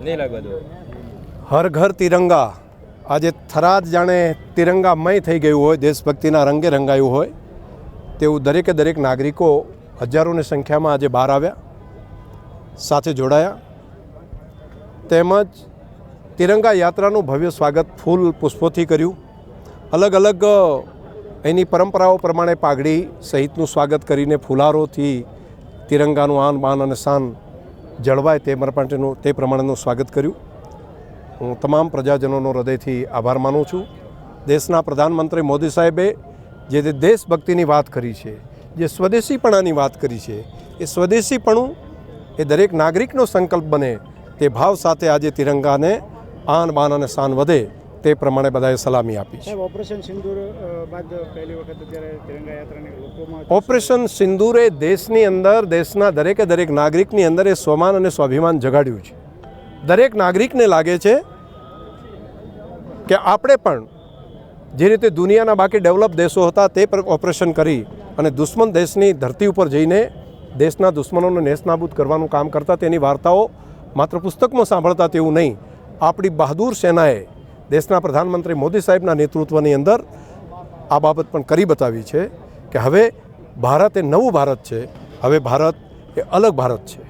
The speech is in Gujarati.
નહીં લાગવા દો. હર ઘર તિરંગા આજે થરાદ જાણે તિરંગામય થઈ ગયું હોય, દેશભક્તિના રંગે રંગાયું હોય તેવું દરેક નાગરિકો હજારોની સંખ્યામાં આજે બહાર આવ્યા, સાથે જોડાયા. તેમજ તિરંગા યાત્રાનું ભવ્ય સ્વાગત ફૂલ પુષ્પોથી કર્યું. અલગ અલગ એની પરંપરાઓ પ્રમાણે પાઘડી સહિતનું સ્વાગત કરીને ફુલારોથી તિરંગાનું આન બાન અને શાન જળવાય તે પ્રમાણેનું સ્વાગત કર્યું. હું તમામ પ્રજાજનોનો હૃદયથી આભાર માનું છું. દેશના પ્રધાનમંત્રી મોદી સાહેબે જે દેશભક્તિની વાત કરી છે, જે સ્વદેશીપણાની વાત કરી છે, એ સ્વદેશીપણું એ દરેક નાગરિકનો સંકલ્પ બને તે ભાવ સાથે આજે તિરંગાને આન બાન અને શાન વધે તે પ્રમાણે બધાએ સલામી આપી છે. ઓપરેશન સિંદૂર બાદ પહેલી વખત અત્યારે તિરંગા યાત્રાને લોકોમાં ઓપરેશન સિંદૂરે દેશની અંદર, દેશના દરેક નાગરિકની અંદર એ સ્વમાન અને સ્વાભિમાન જગાડ્યું છે. દરેક નાગરિકને લાગે છે કે આપણે પણ જે રીતે દુનિયાના બાકી ડેવલપ દેશો હતા તે પર ઓપરેશન કરી અને દુશ્મન દેશની ધરતી ઉપર જઈને દેશના દુશ્મનોને નેસ્તનાબૂદ કરવાનું કામ કરતા તેની વાર્તાઓ માત્ર પુસ્તકમાં સાંભળતા તેવું નહીં, આપણી બહાદુર સેનાએ દેશના પ્રધાનમંત્રી મોદી સાહેબના નેતૃત્વની અંદર આ બાબત પણ કરી બતાવી છે કે હવે ભારત એ નવું ભારત છે, હવે ભારત એ અલગ ભારત છે.